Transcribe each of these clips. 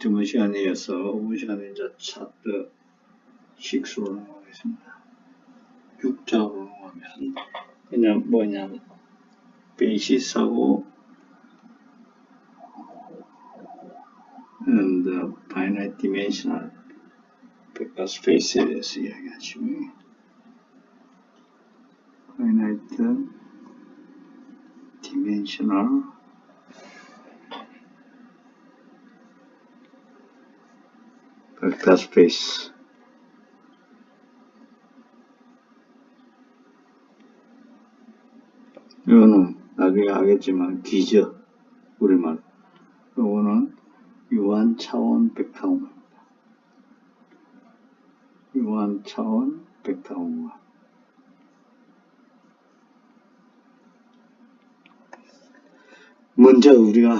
저번 시간에 이어서 5번 시간에 이제 차트 6로 넘어가겠습니다. 6장으로 넘어가면 그냥 뭐냐면 베이시스하고 and finite dimensional 벡터 스페이스에 대해서 이야기하시고 finite dimensional 벡터 스페이스 이거는 나중에 하겠지만 기저 우리말 이거는 유한 차원 벡터공간입니다. 유한 차원 벡터공간 먼저 우리가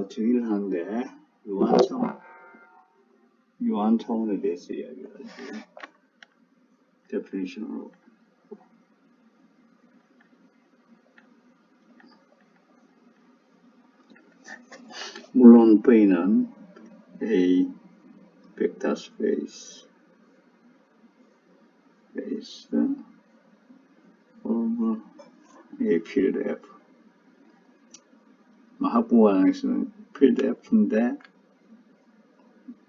정의를 하는데 유한 차원에 대해서 이야기를 하죠. definition으로 물론 V는 A 벡터 스페이스 of A field F 학부관에서는 필드 F인데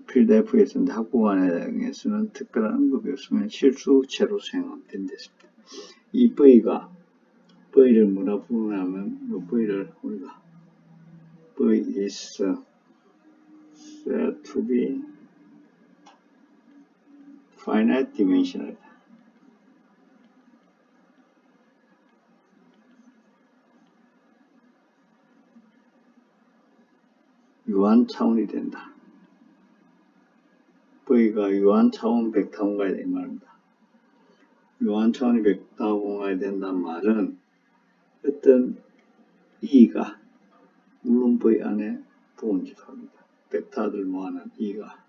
필드 F에서는 학부관에서는 특별한 언급이 없으면 실수체로 사용된댔습니다. 이 V를 뭐라 부르냐면 이 V를 우리가 V is said to be finite dimensional. 유한 차원이 된다. V가 유한 차원 벡터 공간이 된 말입니다. 유한 차원이 벡터 공간이 된다는 말은 어떤 E가 물론 V 안에 부분집합니다. 벡터들 모아놓은 E가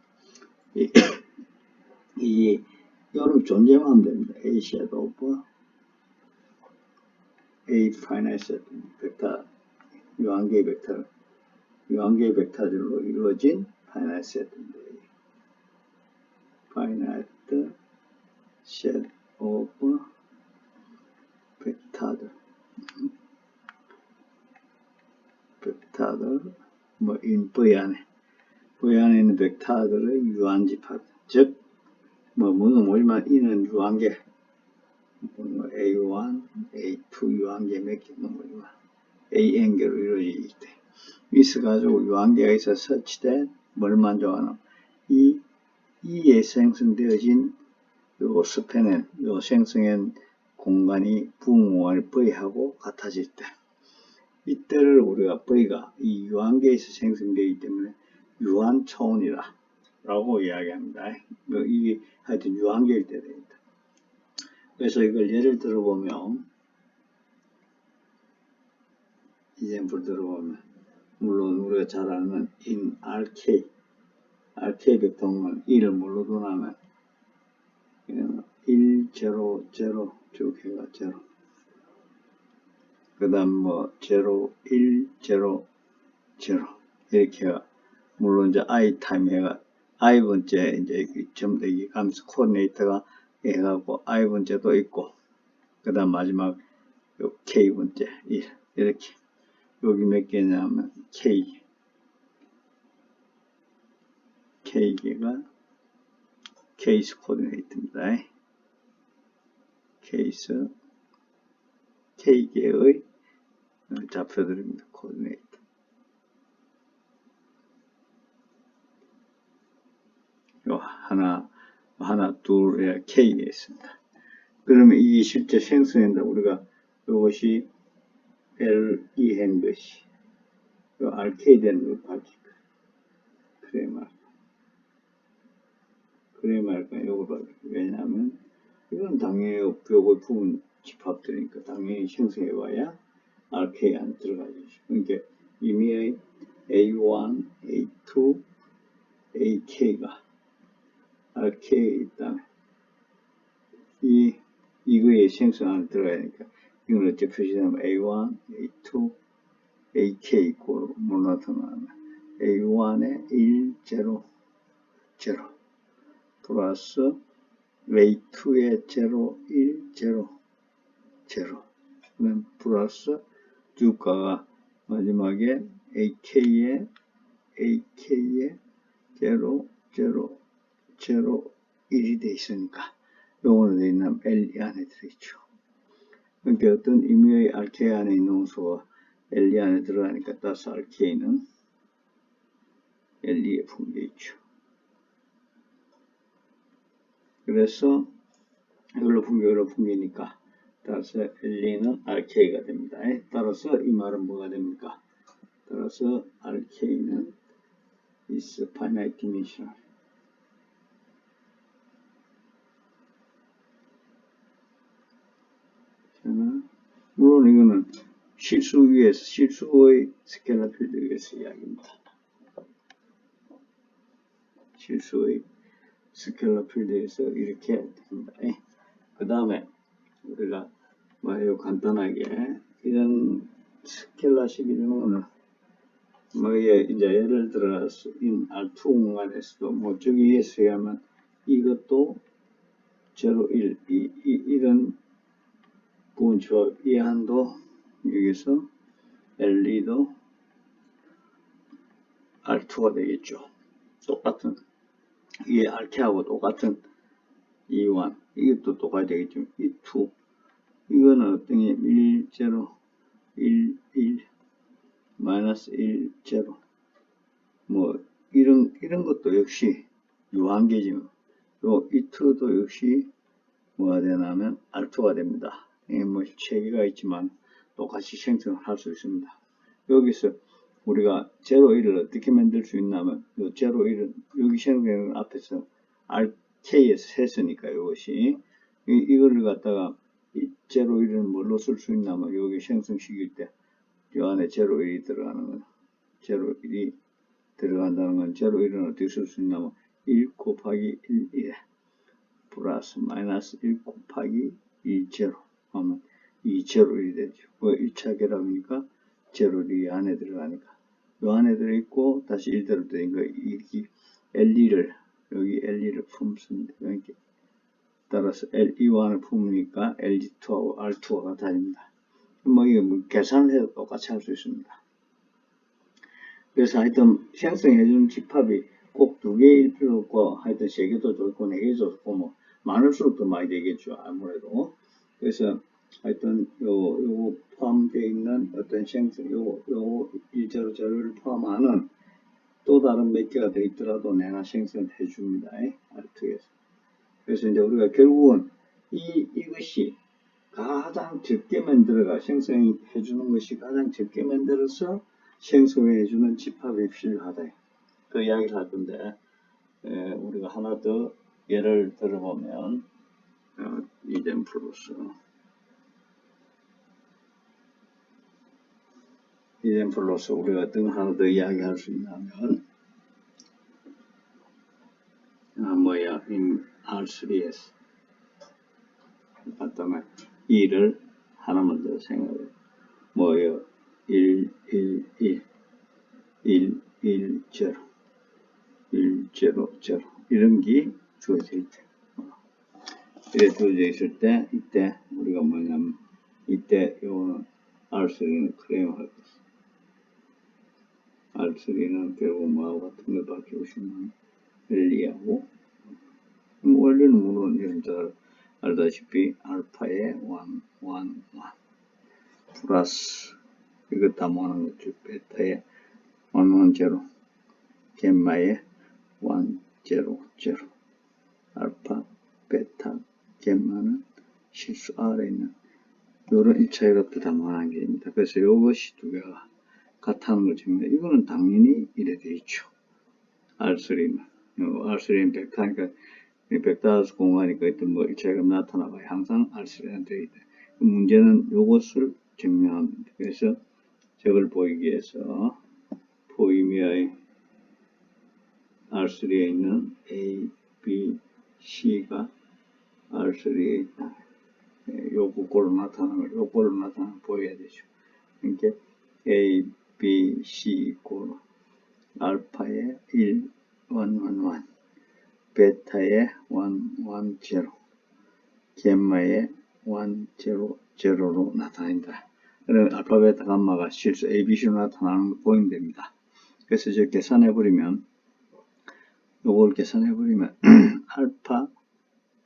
여러분 존재만 하면 됩니다. A set of A finite set 벡터 유한계의 벡터들로 이루어진 finite set인데 finite set of 벡터들 뭐 in V 안에 있는 벡터들의 유한집합 즉 뭐지만 이는 유한계 A1, A2 유한계 몇 개 뭐지만 AN계로 이루어지기 때문에 있어가지고 유한계가 있어 설치된 뭘 만족하는 이에 생성되어진 요 스팬엔 요 생성한 공간이 부공간의 V하고 같아질 때 이때를 우리가 V가 이 유한계에서 생성되기 때문에 유한 차원이라 라고 이야기합니다. 이게 하여튼 유한계일 때 됩니다. 그래서 이걸 예를 들어보면 이젠플 들어보면 물론 우리가 잘 아는 in RK 벡터는 1을 뭘로 두나면 1, 0, 0 쭉 해가 0 그 다음 0, 1, 0, 0 이렇게 해가 물론 이제 I 타임 해가 I 번째 이제 전부 다 가면서 코디네이터가 해갖고 I 번째도 있고 그 다음 마지막 요 K 번째 이렇게 여기 몇 개냐면 K개가 케이스 코디네이터입니다. 케이스 K개의 좌표들입니다. 코디네이터. 요 하나, 둘, K가 있습니다. 그러면 이게 실제 생성한다. 우리가 이것이 LE한 것이 요 RK 되는 걸 밝힐 거예요. 그래 말까 요걸 밝힐 거예요. 왜냐하면 이건 당연히 요거의 부분 집합들이니까 당연히 생성해봐야 RK 안에 들어가야죠. 그러니까 이미 A1, A2, AK가 RK에 있다면 이거에 생성 안에 들어가야 되니까 이건 어째 표시되면 A1, A2, AK 꼴로 뭐 나타나면 A1에 1, 0, 0 플러스 A2에 0, 1, 0, 0 플러스 주가가 마지막에 AK에 0, 0, 0, 1이 돼 있으니까 요거는 돼 있는 L2 안에 들어있죠. 그러니까 어떤 임의의 RK 안에 있는 홍수가 L2 안에 들어가니까 따라서 RK는 L2에 품겨 있죠. 그래서 이걸로 품기니까 따라서 L2는 RK가 됩니다. 따라서 이 말은 뭐가 됩니까? 따라서 RK는 is finite dimensional. 물론 이거는 실수의 스케일러 필드 위에서 이야기입니다. 실수의 스케일러 필드에서 이렇게 됩니다. 그 다음에 우리가 뭐 간단하게 이런 스케일러식 이런 거는 이제 예를 들어서 R2 공간에서도 뭐 저기에서 하면 이것도 0, 1 이런 부분처 이 한도 여기서 L2도 R2가 되겠죠. 똑같은 이게 RK하고 똑같은 E1 이것도 똑같이 되겠죠. E2 이거는 어떤 게 1, 0, 1, 1 마이너스 1, 0 뭐 이런 것도 역시 유한계지만 요 E2도 역시 뭐가 되냐면 R2가 됩니다. 뭐 체계가 있지만 똑같이 생성을 할 수 있습니다. 여기서 우리가 0, 1을 어떻게 만들 수 있냐면 요 0, 1은 여기 생성되는 앞에서 RK에서 했으니까 이것이 이거를 갖다가 이 0, 1은 뭘로 쓸 수 있냐면 여기 생성시킬 때 이 안에 0, 1이 들어가는 건 0, 1이 들어간다는 건 0, 1은 어떻게 쓸 수 있냐면 1 곱하기 1, 1 플러스 마이너스 1 곱하기 2, 0 하면 2, 0, 1이 되죠. 1차 결합이니까 0, 1이 안에 들어가니까 요 안에 들어있고 다시 1대로 되니까 이 L2를 여기 L2를 품습니다. 그러니까 따라서 L2를 품으니까 LG2하고 R2가 같아집니다. 이거 계산을 해도 똑같이 할 수 있습니다. 그래서 하여튼 생성해주는 집합이 꼭 2개일 필요 없고 하여튼 3개도 좋고 4개도 좋고 뭐 많을수록 더 많이 되겠죠. 아무래도. 그래서 하여튼 요거 포함되어 있는 어떤 생성 요거 100를 포함하는 또 다른 몇 개가 더 있더라도 내가 생성해 줍니다. R2에서. 그래서 이제 우리가 결국은 이것이 가장 적게 만들어가 생성해 주는 것이 가장 적게 만들어서 생성해 주는 집합이 필요하다. 그 이야기를 할 건데 우리가 하나 더 예를 들어보면 이젠플러스 우리가 어떤 하나 더 이야기할 수 있냐면 R3에서 간단하게 2를 하나만 더 생각해 1, 1, 1 1, 1, 0 1, 0, 0 이런 게 주어져 있죠. 이렇게 주어져 있을 때 이때 우리가 뭐냐면 이때 요거는 R3는 클레임할 것입니다. R3는 결국 뭐하고 같은 걸 밝혀보시면 L2하고 원리는 물론 여러분들 알다시피 알파의 1, 1, 1 플러스 이거 다 모아놓은 거죠. 베타의 1, 1, 0 겜마의 1, 0, 0 알파, 베타, 겜마는 실수 아래에 있는 이런 1차 값도 다 모아놓은 게입니다. 그래서 이것이 두 개가 같다는 걸 증명해. 이거는 당연히 이래 돼 있죠. R3는 R3는 벡터니까 벡터 공간이니까 어떤 뭐 1차가 나타나봐야 항상 R3는 되어 있다. 문제는 이것을 증명합니다. 그래서 저걸 보이기 위해서 포이미의 R3에 있는 A, B, C가 R3에 있다. 요꼴로 나타나는 보여야 되죠. 그러니까 A, B, C 꼴로 알파에 1, 1, 베타에 1, 0, 겜마에 1, 0, 0로 나타납니다. 그럼 알파, 베타, 감마가 실수 ABC로 나타나는 거 보이면 됩니다. 그래서 저 계산해버리면, 요걸 계산해버리면, 알파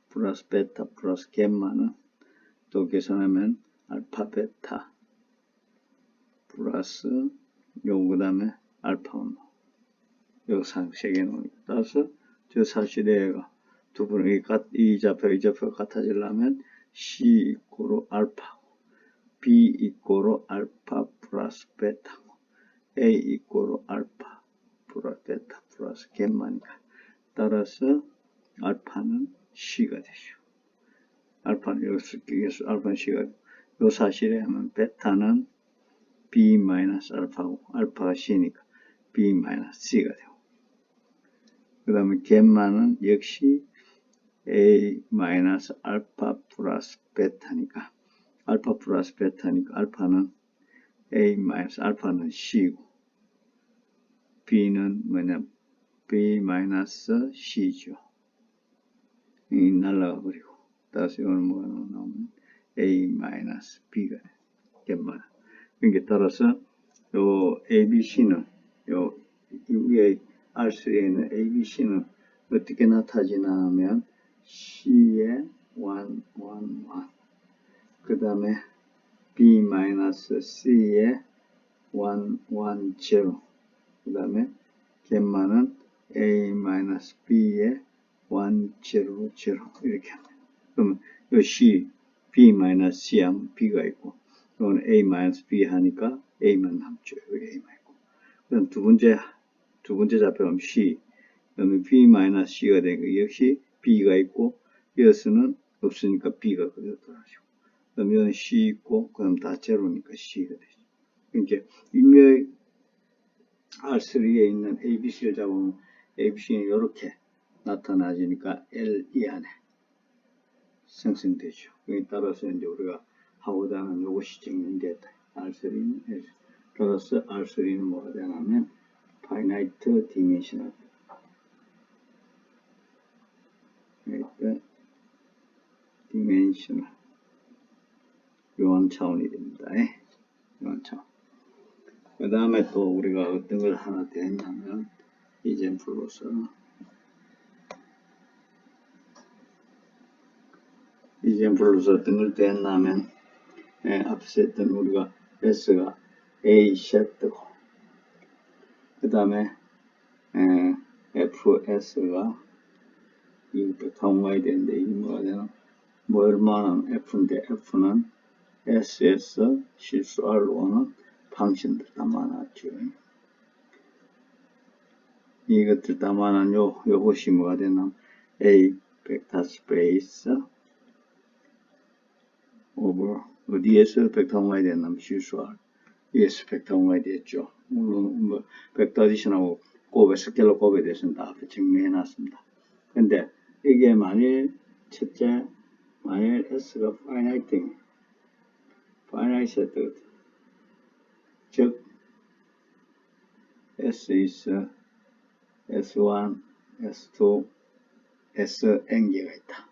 플러스 베타 플러스 겜마는 또 계산하면 알파, 베타 플러스 요 그 다음에 알파 1, 요 세 개 놓으니까 따라서 저 사실에가 두 분의 이 좌표가 같아지려면 C 이꼬로 알파고 B 이꼬로 알파 플러스 베타고 A 이꼬로 알파 플러스 베타 플러스 겜마니까 따라서 알파는 C가 되죠. 알파는 여기서 알파는 C가 되고 요 사실에 하면 베타는 B 마이너스 알파고 알파가 C니까 B 마이너스 C가 되고 그 다음에 겜마는 역시 A 마이너스 알파 플러스 베타니까 알파 플러스 베타니까 알파는 A 마이너스 알파는 C고 B는 뭐냐 B 마이너스 C죠. 이 날라가 버리고 따라서 이거는 뭐가 나오면 A 마이너스 B가 돼. 겜마. 그러니까 따라서 요 ABC는 요 위에 R3에 있는 ABC는 어떻게 나타지나 하면 C에 1, 1, 1 그 다음에 B-C에 1, 1, 0 그 다음에 겜마는 A-B에 1, 0, 0 이렇게 합니다. 그러면 요 C, B-C 하면 B가 있고 이건 A-B 하니까 A만 남죠. 여기 A만 있고 그럼 두 번째 좌표는 C 그다음에 B-C가 되니까 역시 B가 있고 여기서는 없으니까 B가 그대로 돌아가시고 그다음에 여기는 C 있고 그다음 다 제로니까 C가 되죠. 이제 인묘의 R3에 있는 ABC를 잡으면 ABC는 이렇게 나타나지니까 L 이 안에 생성되죠. 여기 따라서 이제 우리가 하고자 하는 이것이 증명됐다. R3는 L. 따라서 R3는 뭐가 되냐면 finite dimensional. dimensional. 요한 차원이 됩니다. 요한 차원. 그 다음에 또 우리가 어떤 걸 하나 더 했냐면 이젠플로서 어떤 걸 더 했냐면 앞에서 했던 우리가 S가 A 셋고 그 다음에 FS가 이것도 다운와야 되는데 이게 뭐가 되나 뭐 얼마나 F인데 F는 SS 실수 R로는 방신들 담아놨죠. 이것들 담아놓은 요것이 뭐가 되나 A 벡터 스페이스 오버 어디에서 벡터 옮아야 되나 실수 R ES 벡터 옮아야 되겠죠. 물론 뭐 벡터 어디션하고 곱에 스케일러 곱에 대해서는 다 앞에 증명해놨습니다. 근데 이게 만일 첫째 만일 S가 파이나이트 세트거든. 즉 S is S1, S2, Sn 개가 있다.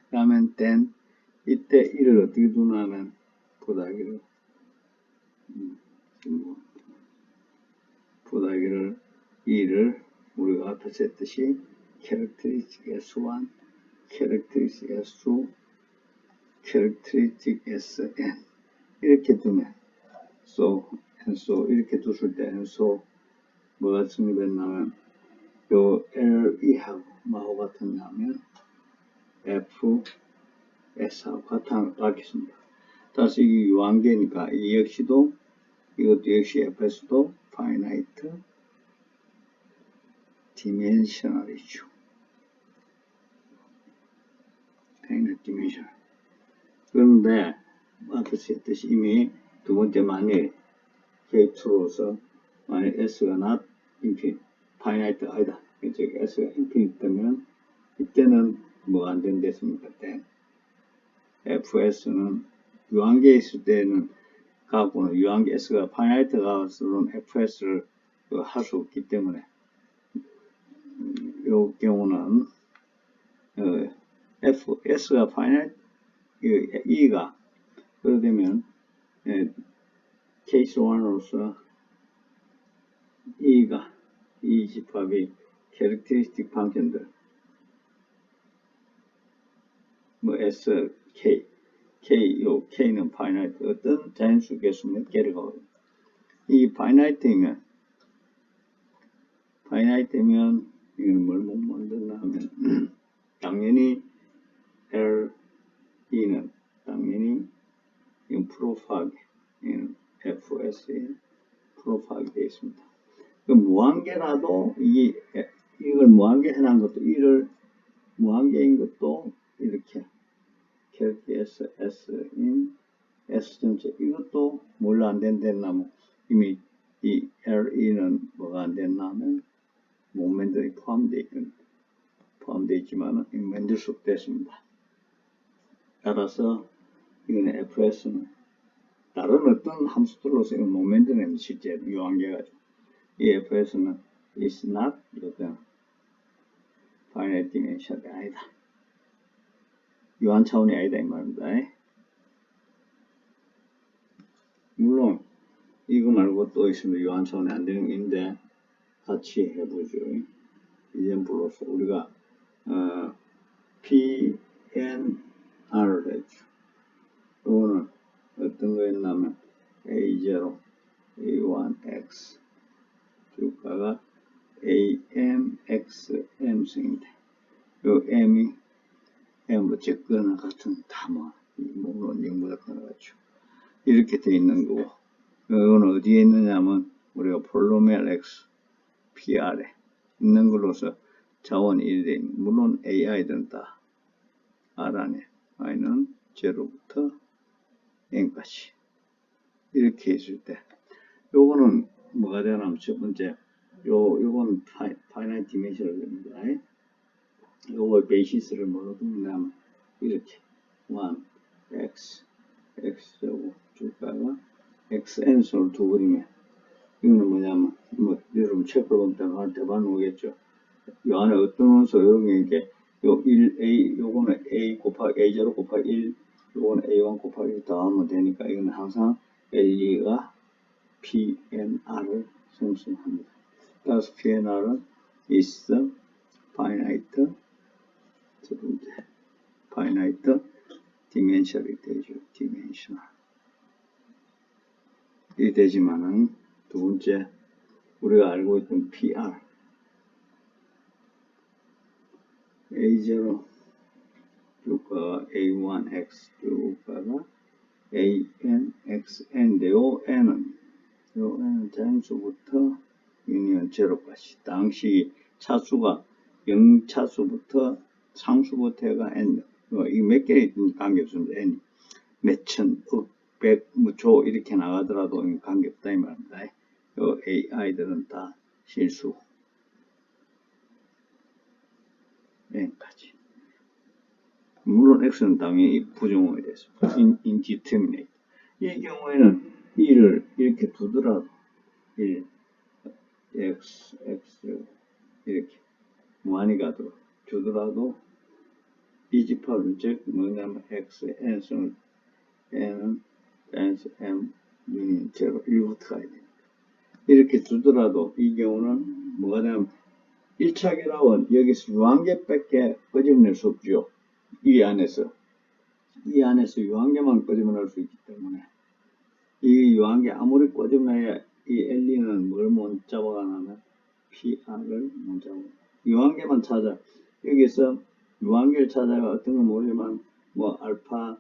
그러면 then 이때 이를 어떻게 두냐면 부다기를 이를 우리가 앞에서 했듯이 characteristic S1, characteristic S2, characteristic Sn 이렇게 두면 so 이렇게 뒀을 때 so 뭐가 성립했냐면 요 L2하고 뭐하고 같았냐면 F S하고 같겠습니다. 다시 이 유한계니까 이 역시도 이것도 역시 Fs도 finite dimensional이죠. finite dimensional. 그런데 앞에서 했듯이 이미 두 번째 만일 K2로서 만일 S가 not infinite, finite 아니다. 즉 S가 infinite 되면 이때는 뭐가 안 된댔습니까? FS는 유한계에 있을 때는 갖고는 유한계 S가 파이나이트 가서는 FS를 할 수 없기 때문에 이 경우는 S가 finite, E가 그렇게 되면 케이스 1으로서 E가 이 집합이 캐릭터리스틱 펑션들 뭐 S, 요 K는 finite 어떤 자연수 개수 몇 개를 가거든요. 이 finite면 이건 뭘 못 만든다 하면 당연히 L2는 당연히 이건 프로파기 FS에 프로파기 되어 있습니다. 무한계라도 이걸 무한계 해놓은 것도 이를 무한계인 것도 이렇게 캐릭터 S인 S 전체 이것도 뭘로 안 된다면 이미 이 LE는 뭐가 안 됐나면 모멘들이 포함되어 있지만 만들 수 없겠습니다. 따라서 이거는 FS는 다른 어떤 함수들로서 모멘트는 실제 유한계가죠. 이 FS는 is not 어떤 finite dimension이 아니다. 유한 차원이 아니다 이 말입니다. 물론 이거 말고 또 있으면 유한 차원이 안 되는 게 있는데 같이 해보죠. 이젠플로서 우리가 PNR을 했죠. 이거는 어떤 거였냐면 A0, A1X 주가가 AMXM 승인데 요 M이 M뭐 적거나 같은 다뭐 물론 0보다 거나 같죠. 이렇게 돼 있는 거고 이건 어디에 있느냐면 우리가 폴로멜 X PR에 있는 걸로서 자원이 1대 있는 물론 AI들은 다 R 안에 I는 0부터 N까지 이렇게 있을 때 요거는 뭐가 되냐면 첫 번째 요건 파이나이트 디멘션을 됩니다. 요거 베이시스를 뭐로 두냐면 이렇게 1 X X하고 주가가 XN수를 두버리면 이거는 뭐냐면 여러분 책 보면 대박 오겠죠. 요 안에 어떤 원소 이런 게 이게 요 1A 요거는 A 곱하기 A0 곱하기 1 요거는 A1 곱하기 1 더하면 되니까 이거는 항상 L가 PNR을 생성합니다. 따라서 PNR은 is finite 첫 번째 finite dimension이 되죠. dimensional 이 되지만은 두 번째 우리가 알고 있던 PR A0 주가가 A1X 주가가 ANXN인데 요 N은 자연수부터 유니언 제로까지 당시 차수가 0차수부터 상수부터 해가 N 이 몇 개 있든지 관계없습니다. N 몇천, 억, 백, 조 이렇게 나가더라도 관계없다 이 말입니다. 요 AI들은 다 실수 N까지. 물론 X는 당연히 부정형이 됐습니다. indeterminate. 이 경우에는 1을 이렇게 두더라도 1, X 이렇게 무한히 가도록 두더라도 이 집합은 즉 뭐냐면 X, N승을 N은 N스 M 유니언 제로 1부터 가야 됩니다. 이렇게 두더라도 이 경우는 뭐가 되냐면 1차 결합은 여기서 유한계밖에 끄집어낼 수 없죠. 이 안에서 유한계만 끄집어낼 수 있기 때문에 이 유한계 아무리 끄집어내야 이 L는 뭘 못 잡아가냐면 PR을 못 잡아. 유한계만 찾아. 여기서 유한계를 찾아가 어떤 건 모르지만 뭐 알파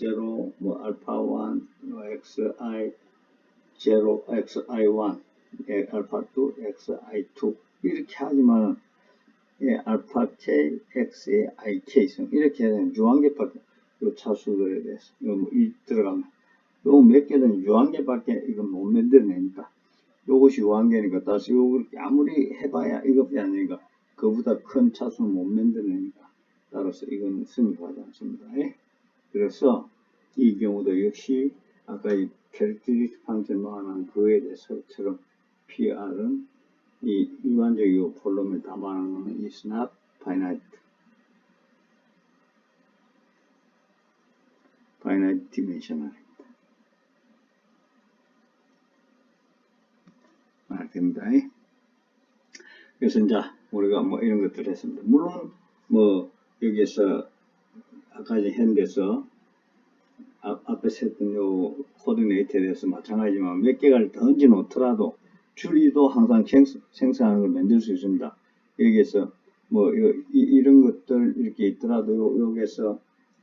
0, 뭐 알파 1, 뭐 XI 0, XI1, 알파 2, XI2 이렇게 하지만 알파 K, X의 IK성 이렇게 되면 유한계밖에 요 차수들에 대해서 이 들어가면 요 몇 개는 유한계밖에 이건 못 만들어내니까 요것이 유한계니까 따라서 요걸 아무리 해봐야 이것이 아니니까 그보다 큰 차수는 못 만들어내니까 따라서 이건 승인하지 않습니다. 그래서 이 경우도 역시 아까 이 캐릭터리스틱 펑션 모아놓은 그에 대해서처럼 PR은 이 일반적이고 폴로미를 담아하는 것은 is not finite dimensional입니다. 됩니다. 그래서 이제 우리가 뭐 이런 것들을 했습니다. 물론 뭐 여기에서 아까 현대에서 앞에서 했던 요 코디네이터에 대해서 마찬가지지만 몇 개를 던져 놓더라도 줄이도 항상 생성하는 걸 만들 수 있습니다. 여기에서 뭐 이런 것들 이렇게 있더라도 여기에서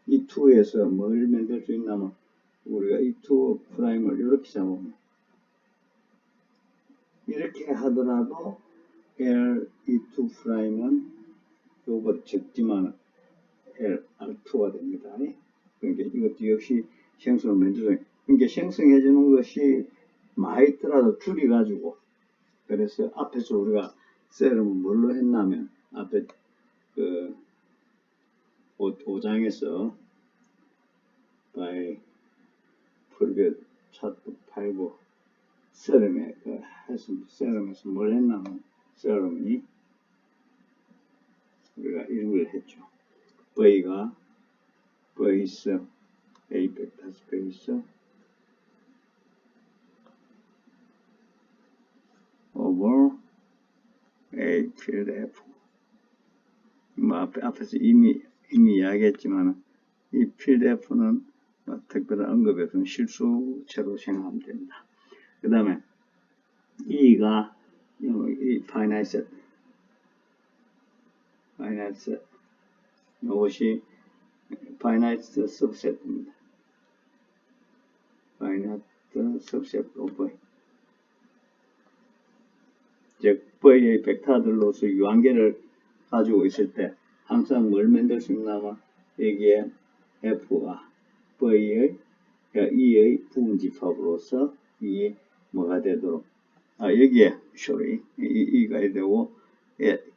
이 2에서 뭘 만들 수 있냐면 우리가 이 2 프라임을 이렇게 잡으면 이렇게 하더라도 L E2 프라임은 요거 적지만 L R2가 됩니다. 그러니까 이것도 역시 생성을 만들어요. 그러니까 생성해 주는 것이 많이 있더라도 줄여가지고 그래서 앞에서 우리가 셀을 뭘로 했냐면 앞에 그 5장에서 by previous chapter 5 셀럼에 했습니다. 셀럼에서 뭘 했냐면 셀럼이 우리가 이런 걸 했죠. V가 베이스 A 벡터 스페이스 over A 필드 F. 뭐 앞에서 이미 이야기했지만 이 필드 F는 뭐 특별한 언급이 없으면 실수체로 생각하면 됩니다. 그 다음에 E가 이 finite set 이것이 finite subset입니다. finite subset of 즉 V의 벡터들로서 유한계를 가지고 있을 때 항상 뭘 만들 수 있냐면 여기에 F가 V의 E의 부분 집합으로서 이 뭐가 되도록 여기에 E가 되고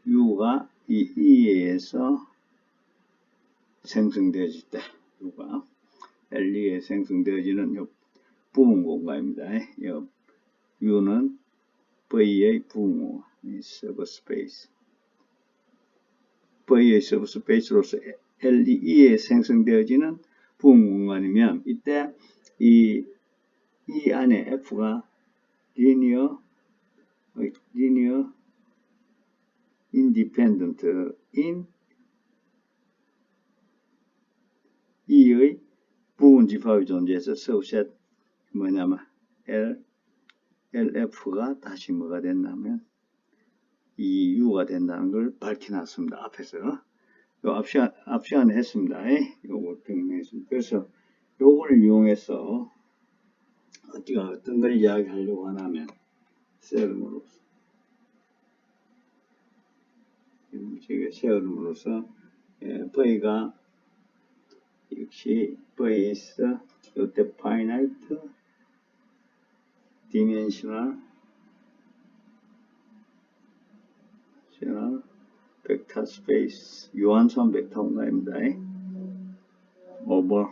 U가 이 E에 의해서 생성되어질 때 U가 L2에 생성되어지는 요 부분 공간입니다. 요 U는 V의 부분 서브스페이스 V의 서브스페이스로서 L2에 생성되어지는 부분 공간이면 이때 이 안에 F가 linear independent in E의 부분 집합이 존재해서 subset 뭐냐면 LF가 다시 뭐가 됐냐면 이 U가 된다는 걸 밝혀놨습니다. 앞에서 요 앞 시간에 했습니다. 요거 정리했습니다. 그래서 요걸 이용해서 어떤 걸 이야기하려고 하냐면 셀름으로서 V가 역시 V is 요때 finite dimensional 벡터 스페이스 유한선 벡터 공간입니다. over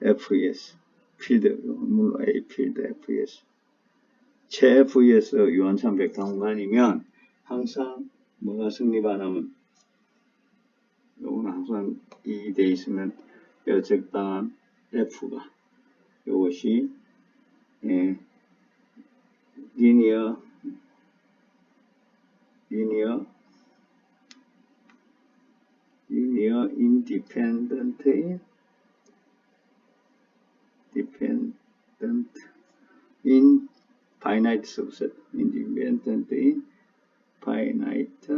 FES 필드 물론 A 필드 FES 체 FES 유한선 벡터 공간이면 항상 뭐가 성립하냐면 요거는 항상 이 돼 있으면 적당한 F가 요것이 linear independent in finite subset independent in finite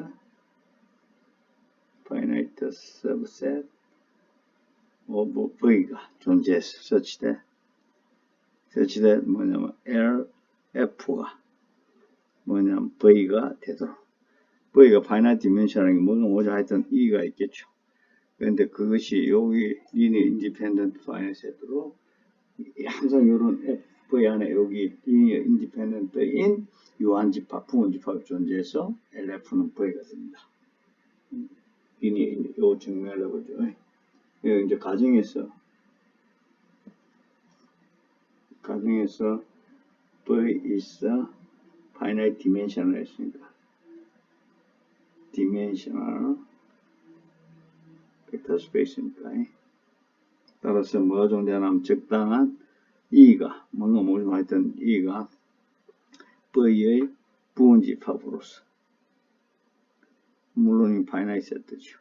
subset of V가 존재해서 such that 뭐냐면 LF가 뭐냐면 V가 되도록 V가 finite dimensional이 뭐가 뭐죠 하여튼 E가 있겠죠. 그런데 그것이 여기 linear independent finite set으로 항상 이런 V 안에 여기 linear independent in 유한 집합, 부분 집합이 존재해서 LF는 V가 됩니다. linear 요 증명하려고 그러죠. 이제 가정에서 V is finite dimension을 했으니까 dimensional 벡터 스페이스니까 따라서 뭐가 존재하냐면 적당한 E가 뭔가 모르면 하여튼 E가 V의 부분집합으로서 물론 이 finite 세트죠.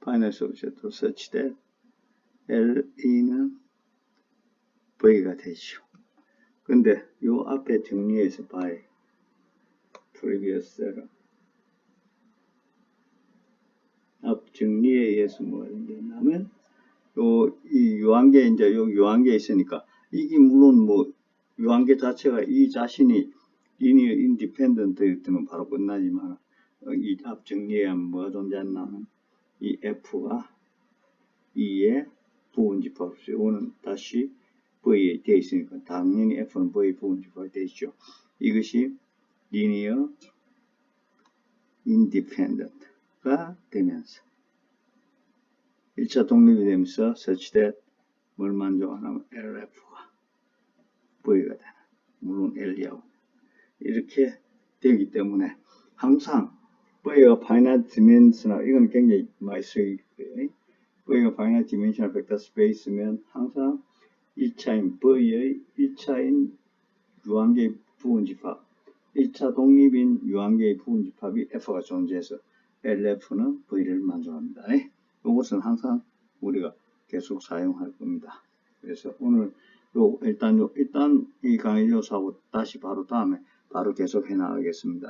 finite subset such that LE는 V가 되죠. 근데 요 앞에 정리해서 봐요. previous error. 앞 정리에 의해서 뭐가 되냐면 이 유한계 이제 요 유한계 있으니까 이게 물론 뭐 유한계 자체가 이 자신이 linear independent였으면 바로 끝나지만 이 앞 정리에 하면 뭐가 존재하냐면 이 F가 E의 부분집합이죠. 이거는 다시 V에 되어 있으니까 당연히 F는 V 부분집합이 되죠. 이것이 linear independent가 되면서 1차 독립이 되면서 such that 뭘 만족하냐면 LF가 V가 되는 물론 L이하고 이렇게 되기 때문에 항상 V가 finite dimensional 이건 굉장히 많이 쓰이고요. V가 finite dimensional 벡터 스페이스면 항상 1차인 V의 1차인 유한계의 부분집합 1차 독립인 유한계의 부분집합이 F가 존재해서 LF는 V를 만족합니다. 이것은 항상 우리가 계속 사용할 겁니다. 그래서 오늘 일단 이 강의 요소하고 다시 바로 다음에 바로 계속 해 나가겠습니다.